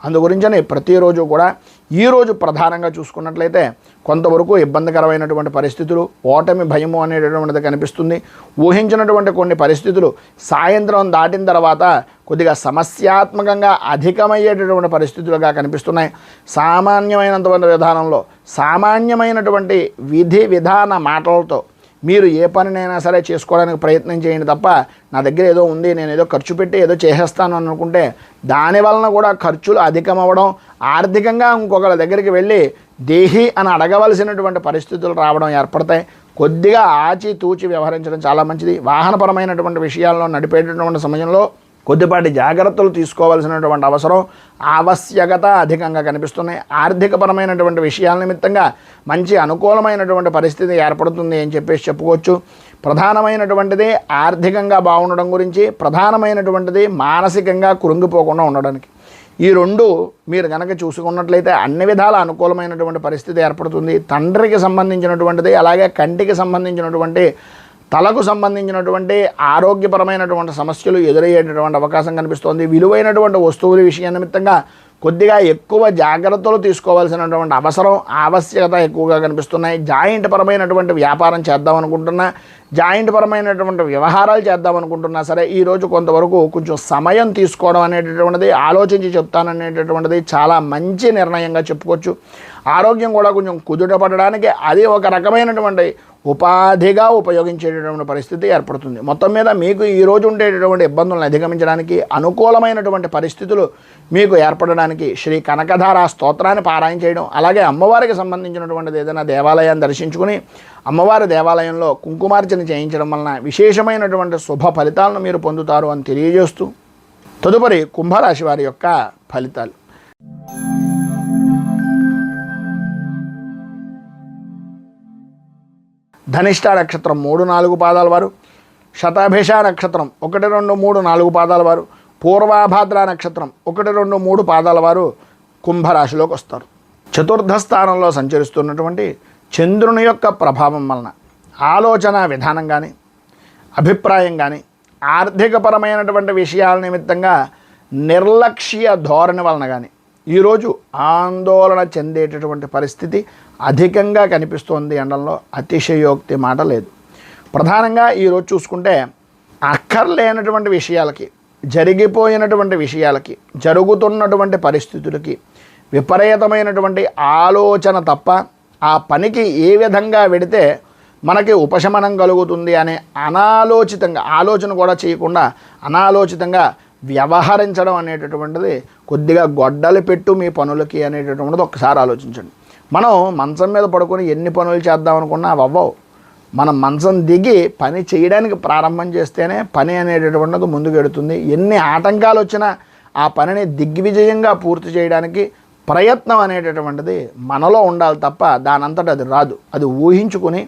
అందుగురించని ప్రతిరోజు కూడా ఈరోజు ప్రధానంగా చూసుకున్నట్లయితే కొంతవరకు ఇబ్బందికరమైనటువంటి పరిస్థితులు, ఓటమి భయము అనేటటువంటిది కనిపిస్తుంది. ఊహించినటువంటి కొన్ని పరిస్థితులు సాయంత్రం దాటిన తర్వాత కొద్దిగా సమస్యాత్మకంగా అధికమయ్యేటటువంటి పరిస్థితులుగా కనిపిస్తున్నాయి. సామాన్యమైనంత విధానంలో సామాన్యమైనటువంటి విధి విధాన మాటలతో మీరు ఏ పనినైనా సరే చేసుకోవడానికి ప్రయత్నం చేయండి తప్ప నా దగ్గర ఏదో ఉంది, నేను ఏదో ఖర్చు పెట్టి ఏదో చేసేస్తాను అనుకుంటే దానివలన కూడా ఖర్చులు అధికమవ్వడం, ఆర్థికంగా ఇంకొకరి దగ్గరికి వెళ్ళి దేహి అని అడగవలసినటువంటి పరిస్థితులు రావడం ఏర్పడతాయి. కొద్దిగా ఆచితూచి వ్యవహరించడం చాలా మంచిది. వాహనపరమైనటువంటి విషయాల్లో నడిపేటటువంటి సమయంలో కొద్దిపాటి జాగ్రత్తలు తీసుకోవాల్సినటువంటి ఆవశ్యకత అధికంగా కనిపిస్తున్నాయి. ఆర్థికపరమైనటువంటి విషయాల నిమిత్తంగా మంచి అనుకూలమైనటువంటి పరిస్థితి ఏర్పడుతుంది అని చెప్పేసి చెప్పుకోవచ్చు. ప్రధానమైనటువంటిది ఆర్థికంగా బాగుండడం గురించి, ప్రధానమైనటువంటిది మానసికంగా కృంగిపోకుండా ఉండడానికి. ఈ రెండు మీరు కనుక చూసుకున్నట్లయితే అన్ని విధాల అనుకూలమైనటువంటి పరిస్థితి ఏర్పడుతుంది. తండ్రికి సంబంధించినటువంటిది, అలాగే కంటికి సంబంధించినటువంటి, తలకు సంబంధించినటువంటి ఆరోగ్యపరమైనటువంటి సమస్యలు ఎదురయ్యేటటువంటి అవకాశం కనిపిస్తోంది. విలువైనటువంటి వస్తువుల విషయ నిమిత్తంగా కొద్దిగా ఎక్కువ జాగ్రత్తలు తీసుకోవాల్సినటువంటి ఆవశ్యకత ఎక్కువగా కనిపిస్తున్నాయి. జాయింట్ పరమైనటువంటి వ్యాపారం చేద్దామనుకుంటున్నా, జాయింట్ పరమైనటువంటి వ్యవహారాలు చేద్దామనుకుంటున్నా సరే ఈరోజు కొంతవరకు కొంచెం సమయం తీసుకోవడం అనేటటువంటిది, ఆలోచించి చెప్తాననేటటువంటిది చాలా మంచి నిర్ణయంగా చెప్పుకోవచ్చు. ఆరోగ్యం కూడా కొంచెం కుదుటపడడానికి అది ఒక రకమైనటువంటి ఉపాధిగా ఉపయోగించేటటువంటి పరిస్థితి ఏర్పడుతుంది. మొత్తం మీద మీకు ఈరోజు ఉండేటటువంటి ఇబ్బందులను అధిగమించడానికి, అనుకూలమైనటువంటి పరిస్థితులు మీకు ఏర్పడడానికి శ్రీ కనకధార స్తోత్రాన్ని పారాయణ చేయడం, అలాగే అమ్మవారికి సంబంధించినటువంటిది ఏదైనా దేవాలయాన్ని దర్శించుకుని అమ్మవారి దేవాలయంలో కుంకుమార్చన చేయించడం వలన విశేషమైనటువంటి శుభ ఫలితాలను మీరు పొందుతారు అని తెలియజేస్తూ తదుపరి కుంభరాశి వారి యొక్క ఫలితాలు. ధనిష్ట నక్షత్రం 3-4 పాదాల వారు, శతభిష నక్షత్రం 1, 2, 3, 4 పాదాల వారు, పూర్వాభాద్ర నక్షత్రం 1, 2, 3 పాదాల వారు కుంభరాశిలోకి వస్తారు. చతుర్థ స్థానంలో సంచరిస్తున్నటువంటి చంద్రుని యొక్క ప్రభావం వలన ఆలోచన విధానం కానీ, అభిప్రాయం కానీ, ఆర్థికపరమైనటువంటి విషయాల నిమిత్తంగా నిర్లక్ష్య ధోరణి వలన కానీ ఈరోజు ఆందోళన చెందేటటువంటి పరిస్థితి అధికంగా కనిపిస్తోంది అనడంలో అతిశయోక్తి మాట లేదు. ప్రధానంగా ఈరోజు చూసుకుంటే అక్కర్లేనటువంటి విషయాలకి, జరిగిపోయినటువంటి విషయాలకి, జరుగుతున్నటువంటి పరిస్థితులకి విపరీతమైనటువంటి ఆలోచన తప్ప ఆ పనికి ఏ విధంగా వెడితే మనకి ఉపశమనం కలుగుతుంది అనే ఆలోచన కూడా చేయకుండా అనాలోచితంగా వ్యవహరించడం అనేటటువంటిది కొద్దిగా గొడ్డలి పెట్టు మీ పనులకి అనేటటువంటిది ఒకసారి ఆలోచించండి. మనం మంచం మీద పడుకొని ఎన్ని పనులు చేద్దాం అనుకున్నా అవ్వవు. మనం మంచం దిగి పని చేయడానికి ప్రారంభం చేస్తేనే పని అనేటటువంటిది ముందుకు ఎడుతుంది. ఎన్ని ఆటంకాలు వచ్చినా ఆ పనిని దిగ్విజయంగా పూర్తి చేయడానికి ప్రయత్నం అనేటటువంటిది మనలో ఉండాలి తప్ప దానంతటా అది రాదు. అది ఊహించుకుని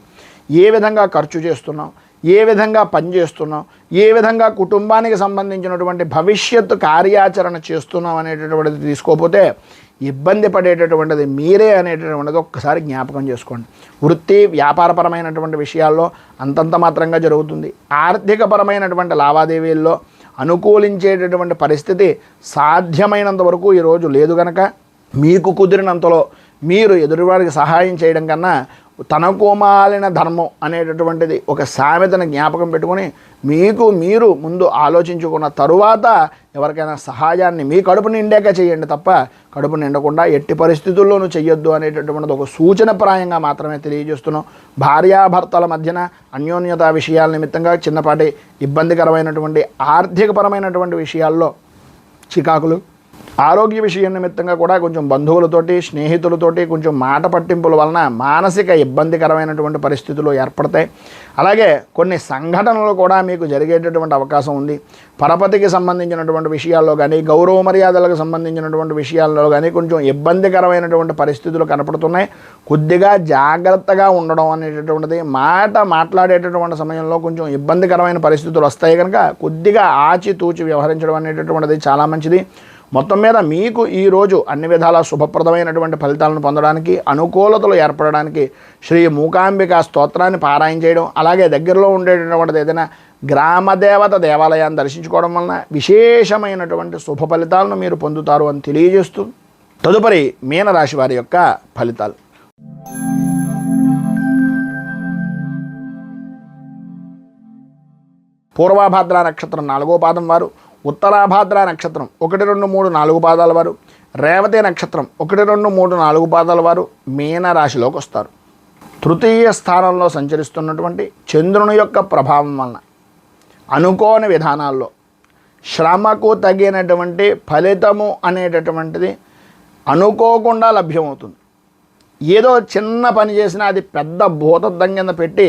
ఏ విధంగా ఖర్చు చేస్తున్నాం, ఏ విధంగా పనిచేస్తున్నాం, ఏ విధంగా కుటుంబానికి సంబంధించినటువంటి భవిష్యత్తు కార్యాచరణ చేస్తున్నాం అనేటటువంటిది తీసుకోకపోతే ఇబ్బంది పడేటటువంటిది మీరే అనేటటువంటిది ఒక్కసారి జ్ఞాపకం చేసుకోండి. వృత్తి వ్యాపారపరమైనటువంటి విషయాల్లో అంతంత మాత్రంగా జరుగుతుంది. ఆర్థికపరమైనటువంటి లావాదేవీల్లో అనుకూలించేటటువంటి పరిస్థితి సాధ్యమైనంత వరకు ఈరోజు లేదు కనుక మీకు కుదిరినంతలో మీరు ఎదురువారికి సహాయం చేయడం కన్నా తనకు మాలిన ధర్మం అనేటటువంటిది ఒక సామెతను జ్ఞాపకం పెట్టుకొని మీకు మీరు ముందు ఆలోచించుకున్న తరువాత ఎవరికైనా సహాయాన్ని మీ కడుపు నిండాక చేయండి తప్ప కడుపు నిండకుండా ఎట్టి పరిస్థితుల్లోనూ చెయ్యొద్దు అనేటటువంటిది ఒక సూచనప్రాయంగా మాత్రమే తెలియజేస్తున్నాం. భార్యాభర్తల మధ్యన అన్యోన్యత విషయాల నిమిత్తంగా చిన్నపాటి ఇబ్బందికరమైనటువంటి ఆర్థికపరమైనటువంటి విషయాల్లో చికాకులు, ఆరోగ్య విషయం నిమిత్తంగా కూడా కొంచెం బంధువులతోటి, స్నేహితులతోటి కొంచెం మాట పట్టింపుల వలన మానసిక ఇబ్బందికరమైనటువంటి పరిస్థితులు ఏర్పడతాయి. అలాగే కొన్ని సంఘటనలు కూడా మీకు జరిగేటటువంటి అవకాశం ఉంది. పరపతికి సంబంధించినటువంటి విషయాల్లో కానీ, గౌరవ మర్యాదలకు సంబంధించినటువంటి విషయాల్లో కానీ కొంచెం ఇబ్బందికరమైనటువంటి పరిస్థితులు కనపడుతున్నాయి. కొద్దిగా జాగ్రత్తగా ఉండడం అనేటటువంటిది, మాట్లాడేటటువంటి సమయంలో కొంచెం ఇబ్బందికరమైన పరిస్థితులు వస్తాయి కనుక కొద్దిగా ఆచితూచి వ్యవహరించడం అనేటటువంటిది చాలా మంచిది. మొత్తం మీద మీకు ఈరోజు అన్ని విధాల శుభప్రదమైనటువంటి ఫలితాలను పొందడానికి, అనుకూలతలు ఏర్పడడానికి శ్రీ మూకాంబిక స్తోత్రాన్ని పారాయణ చేయడం, అలాగే దగ్గరలో ఉండేటటువంటిది ఏదైనా గ్రామదేవత దేవాలయాన్ని దర్శించుకోవడం వలన విశేషమైనటువంటి శుభ ఫలితాలను మీరు పొందుతారు అని తెలియజేస్తూ తదుపరి మీనరాశి వారి యొక్క ఫలితాలు. పూర్వాభాద్ర నక్షత్రం 4వ పాదం వారు, ఉత్తరాభాద్ర నక్షత్రం 1, 2, 3, 4 పాదాల వారు, రేవతి నక్షత్రం 1, 2, 3, 4 పాదాల వారు మీనరాశిలోకి వస్తారు. తృతీయ స్థానంలో సంచరిస్తున్నటువంటి చంద్రుని యొక్క ప్రభావం వలన అనుకోని విధానాల్లో శ్రమకు తగినటువంటి ఫలితము అనేటటువంటిది అనుకోకుండా లభ్యమవుతుంది. ఏదో చిన్న పని చేసినా అది పెద్ద భూతద్దం కింద పెట్టి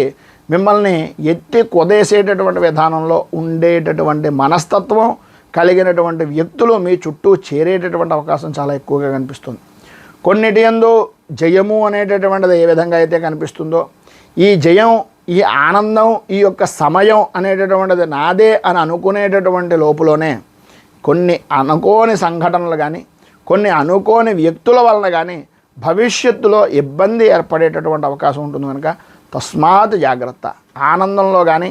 మిమ్మల్ని ఎత్తి కొదేసేటటువంటి విధానంలో ఉండేటటువంటి మనస్తత్వం కలిగినటువంటి వ్యక్తులు మీ చుట్టూ చేరేటటువంటి అవకాశం చాలా ఎక్కువగా కనిపిస్తుంది. కొన్నిటి యందు జయము అనేటటువంటిది ఏ విధంగా అయితే కనిపిస్తుందో, ఈ జయం, ఈ ఆనందం, ఈ యొక్క సమయం అనేటటువంటిది నాదే అని అనుకునేటటువంటి లోపులోనే కొన్ని అనుకోని సంఘటనలు కానీ, కొన్ని అనుకోని వ్యక్తుల వలన కానీ భవిష్యత్తులో ఇబ్బంది ఏర్పడేటటువంటి అవకాశం ఉంటుంది కనుక తస్మాత్ జాగ్రత్త. ఆనందంలో కానీ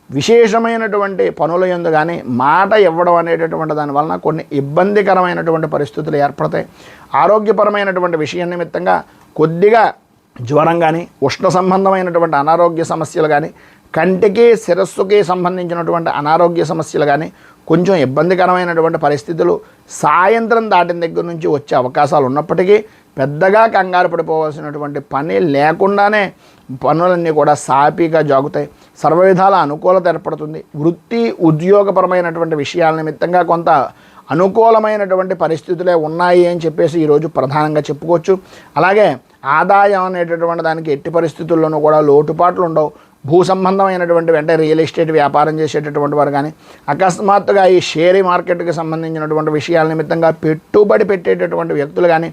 విశేషమైనటువంటి పనుల యందు కానీ మాట ఇవ్వడం అనేటటువంటి దానివలన కొన్ని ఇబ్బందికరమైనటువంటి పరిస్థితులు ఏర్పడతాయి. ఆరోగ్యపరమైనటువంటి విషయం నిమిత్తంగా కొద్దిగా జ్వరం కానీ ఉష్ణ సంబంధమైనటువంటి అనారోగ్య సమస్యలు కానీ కంటికి శిరస్సుకి సంబంధించినటువంటి అనారోగ్య సమస్యలు కానీ కొంచెం ఇబ్బందికరమైనటువంటి పరిస్థితులు సాయంత్రం దాటిన దగ్గర నుంచి వచ్చే అవకాశాలు ఉన్నప్పటికీ పెద్దగా కంగారు పడిపోవాల్సినటువంటి పని లేకుండానే పనులన్నీ కూడా సాఫీగా జాగుతాయి. సర్వవిధాల అనుకూలత ఏర్పడుతుంది. వృత్తి ఉద్యోగపరమైనటువంటి విషయాల నిమిత్తంగా కొంత అనుకూలమైనటువంటి పరిస్థితులే ఉన్నాయి అని చెప్పేసి ఈరోజు ప్రధానంగా చెప్పుకోవచ్చు. అలాగే ఆదాయం అనేటటువంటి దానికి ఎట్టి పరిస్థితుల్లోనూ కూడా లోటుపాట్లు ఉండవు. భూ సంబంధమైనటువంటి వెంటనే రియల్ ఎస్టేట్ వ్యాపారం చేసేటటువంటి వారు కానీ అకస్మాత్తుగా ఈ షేర్ మార్కెట్కి సంబంధించినటువంటి విషయాల నిమిత్తంగా పెట్టుబడి పెట్టేటటువంటి వ్యక్తులు కానీ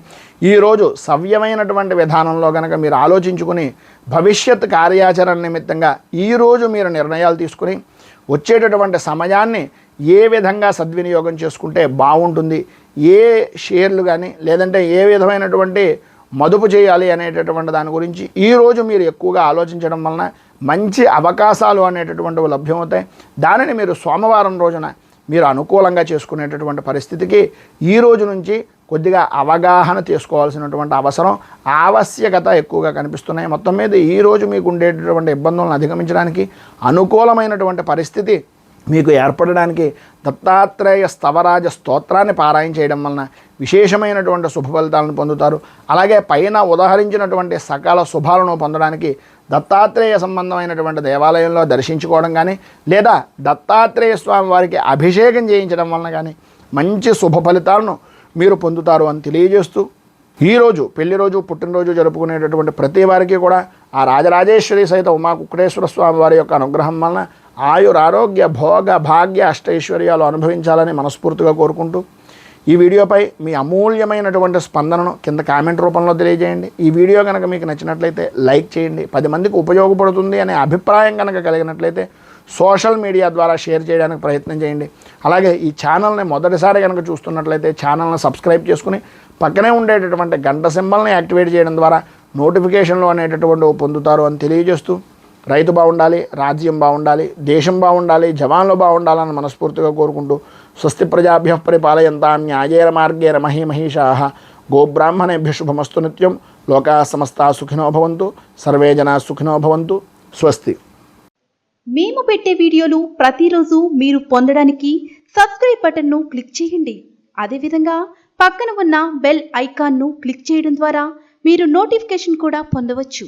ఈరోజు సవ్యమైనటువంటి విధానంలో కనుక మీరు ఆలోచించుకుని భవిష్యత్ కార్యాచరణ నిమిత్తంగా ఈరోజు మీరు నిర్ణయాలు తీసుకుని వచ్చేటటువంటి సమయాన్ని ఏ విధంగా సద్వినియోగం చేసుకుంటే బాగుంటుంది, ఏ షేర్లు కానీ లేదంటే ఏ విధమైనటువంటి మదుపు చేయాలి అనేటటువంటి దాని గురించి ఈరోజు మీరు ఎక్కువగా ఆలోచించడం వలన మంచి అవకాశాలు అనేటటువంటివి లభ్యమవుతాయి. దానిని మీరు సోమవారం రోజున మీరు అనుకూలంగా చేసుకునేటటువంటి పరిస్థితికి ఈ రోజు నుంచి కొద్దిగా అవగాహన చేసుకోవాల్సినటువంటి అవసరం ఆవశ్యకత ఎక్కువగా కనిపిస్తున్నాయి. మొత్తం మీద ఈరోజు మీకు ఉండేటటువంటి ఇబ్బందులను అధిగమించడానికి అనుకూలమైనటువంటి పరిస్థితి మీకు ఏర్పడడానికి దత్తాత్రేయ స్తవరాజ స్తోత్రాన్ని పారాయణ చేయడం వలన విశేషమైనటువంటి శుభ ఫలితాలను పొందుతారు. అలాగే పైన ఉదాహరించినటువంటి సకల శుభాలను పొందడానికి దత్తాత్రేయ సంబంధమైనటువంటి దేవాలయంలో దర్శించుకోవడం కానీ లేదా దత్తాత్రేయ స్వామి వారికి అభిషేకం చేయించడం వలన కానీ మంచి శుభ ఫలితాలను మీరు పొందుతారు అని తెలియజేస్తూ ఈరోజు పెళ్లి రోజు పుట్టినరోజు జరుపుకునేటటువంటి ప్రతి వారికి కూడా ఆ రాజరాజేశ్వరి సహిత ఉమా కుక్కటేశ్వర స్వామి వారి యొక్క అనుగ్రహం వలన ఆయురారోగ్య భోగ భాగ్య అష్టైశ్వర్యాలు అనుభవించాలని మనస్ఫూర్తిగా కోరుకుంటూ ఈ వీడియోపై మీ అమూల్యమైనటువంటి స్పందనను కింద కామెంట్ రూపంలో తెలియజేయండి. ఈ వీడియో కనుక మీకు నచ్చినట్లయితే లైక్ చేయండి. 10 మందికి ఉపయోగపడుతుంది అనే అభిప్రాయం కనుక కలిగినట్లయితే సోషల్ మీడియా ద్వారా షేర్ చేయడానికి ప్రయత్నం చేయండి. అలాగే ఈ ఛానల్ని మొదటిసారి కనుక చూస్తున్నట్లయితే ఛానల్ని సబ్స్క్రైబ్ చేసుకుని పక్కనే ఉండేటటువంటి గంట సింబల్ని యాక్టివేట్ చేయడం ద్వారా నోటిఫికేషన్లు అనేటటువంటి పొందుతారు అని తెలియజేస్తూ రైతు బాగుండాలి, రాజ్యం బాగుండాలి, దేశం బాగుండాలి, జవాన్లు బాగుండాలని మనస్ఫూర్తిగా కోరుకుంటూ స్వస్తి ప్రజాభ్య పరిపాలయంతాం న్యాయేన మార్గేణ మహీమహీషాః గోబ్రాహ్మణేభ్యః శుభమస్తు నిత్యం. లోకాః సమస్తాః సుఖినో భవంతు, సర్వే జనాః సుఖినో భవంతు. స్వస్తి. మేము పెట్టే వీడియోలు ప్రతిరోజు మీరు పొందడానికి సబ్స్క్రైబ్ బటన్ను క్లిక్ చేయండి. అదేవిధంగా పక్కన ఉన్న బెల్ ఐకాన్ను క్లిక్ చేయడం ద్వారా మీరు నోటిఫికేషన్ కూడా పొందవచ్చు.